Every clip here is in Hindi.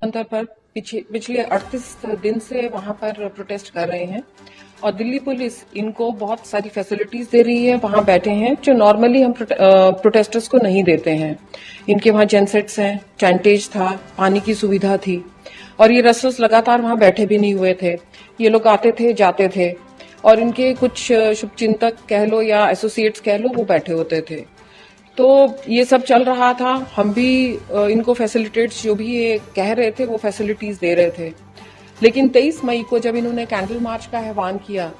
मंतर पर पिछले 38 दिन से वहां पर प्रोटेस्ट कर रहे हैं और दिल्ली पुलिस इनको बहुत सारी फैसिलिटीज दे रही है। वहां बैठे हैं जो नॉर्मली हम प्रोटेस्टर्स को नहीं देते हैं। इनके वहां जेनसेट्स हैं, चैंटेज था, पानी की सुविधा थी और ये रेस्टर्स लगातार वहां बैठे भी नहीं हुए थे। ये लोग आते थे, जाते थे और इनके कुछ शुभचिंतक कह लो या एसोसिएट्स कह लो, वो बैठे होते थे। तो ये सब चल रहा था। हम भी इनको फैसिलिटेट्स जो भी ये कह रहे थे वो फैसिलिटीज दे रहे थे। लेकिन 23 मई को जब इन्होंने कैंडल मार्च का आह्वान किया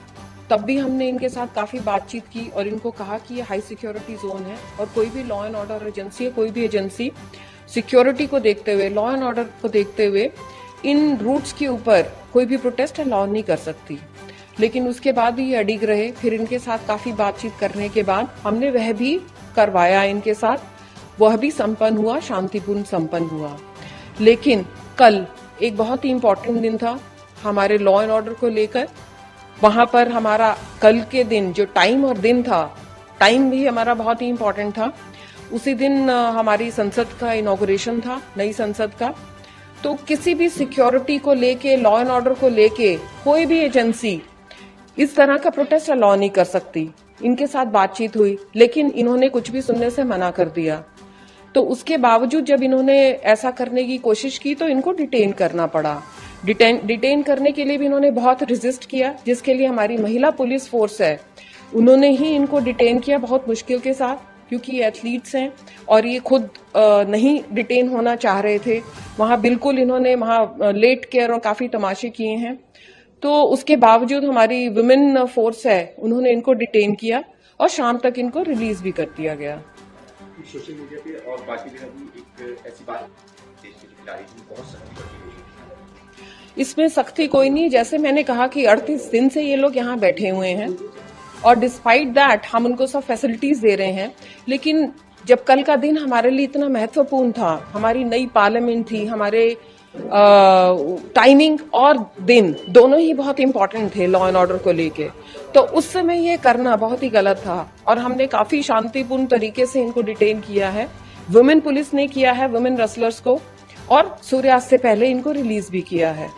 तब भी हमने इनके साथ काफी बातचीत की और इनको कहा कि ये हाई सिक्योरिटी जोन है और कोई भी लॉ एंड ऑर्डर एजेंसी है, कोई भी एजेंसी सिक्योरिटी को देखते हुए, लॉ एंड ऑर्डर को देखते हुए इन रूट्स के ऊपर कोई भी प्रोटेस्ट अलाउ नहीं कर सकती। लेकिन उसके बाद भी ये अडिग रहे। फिर इनके साथ काफी बातचीत करने के बाद हमने वह भी करवाया इनके साथ, वह भी संपन्न हुआ, शांतिपूर्ण संपन्न हुआ। लेकिन कल एक बहुत ही इम्पोर्टेंट दिन था हमारे लॉ एंड ऑर्डर को लेकर। वहां पर हमारा कल के दिन जो टाइम और दिन था, टाइम भी हमारा बहुत ही इम्पोर्टेंट था। उसी दिन हमारी संसद का इनॉग्रेशन था, नई संसद का। तो किसी भी सिक्योरिटी को लेके, लॉ एंड ऑर्डर को लेके कोई भी एजेंसी इस तरह का प्रोटेस्ट अलाउ नहीं कर सकती। इनके साथ बातचीत हुई लेकिन इन्होंने कुछ भी सुनने से मना कर दिया। तो उसके बावजूद जब इन्होंने ऐसा करने की कोशिश की तो इनको डिटेन करना पड़ा। डिटेन करने के लिए भी इन्होंने बहुत रेजिस्ट किया, जिसके लिए हमारी महिला पुलिस फोर्स है, उन्होंने ही इनको डिटेन किया बहुत मुश्किल के साथ, क्योंकि ये एथलीट्स हैं और ये खुद नहीं डिटेन होना चाह रहे थे। वहां बिल्कुल इन्होंने वहां लेट केयर और काफी तमाशे किए हैं। तो उसके बावजूद हमारी वुमेन फोर्स है, उन्होंने इनको डिटेन किया और शाम तक इनको रिलीज भी कर दिया गया। सोशल मीडिया पे और बाकी जगह भी एक ऐसी बात देश के खिलाड़ी की बहुत सख्ती करती है। इसमें सख्ती कोई नहीं। जैसे मैंने कहा कि 38 दिन से ये लोग यहाँ बैठे हुए हैं और डिस्पाइट दैट हम उनको सब फैसिलिटीज दे रहे हैं। लेकिन जब कल का दिन हमारे लिए इतना महत्वपूर्ण था, हमारी नई पार्लियामेंट थी, हमारे टाइमिंग और दिन दोनों ही बहुत इंपॉर्टेंट थे लॉ एंड ऑर्डर को लेके, तो उस समय ये करना बहुत ही गलत था और हमने काफी शांतिपूर्ण तरीके से इनको डिटेन किया है। वुमेन पुलिस ने किया है, वुमेन रेसलर्स को, और सूर्यास्त से पहले इनको रिलीज भी किया है।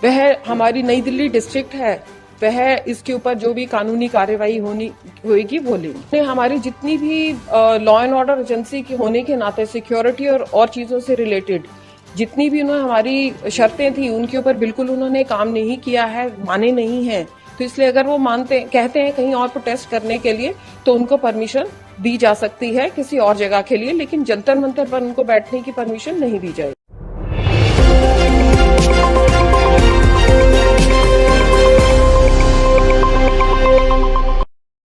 वह हमारी नई दिल्ली डिस्ट्रिक्ट है, वह इसके ऊपर जो भी कानूनी कार्यवाही होगी वो लेंगे। हमारी जितनी भी लॉ एंड ऑर्डर एजेंसी की होने के नाते सिक्योरिटी और चीजों से रिलेटेड जितनी भी उन्होंने हमारी शर्तें थी उनके ऊपर बिल्कुल उन्होंने काम नहीं किया है, माने नहीं है। तो इसलिए अगर वो कहते हैं कहीं और प्रोटेस्ट करने के लिए तो उनको परमिशन दी जा सकती है किसी और जगह के लिए, लेकिन जंतर मंतर पर उनको बैठने की परमिशन नहीं दी जाएगी।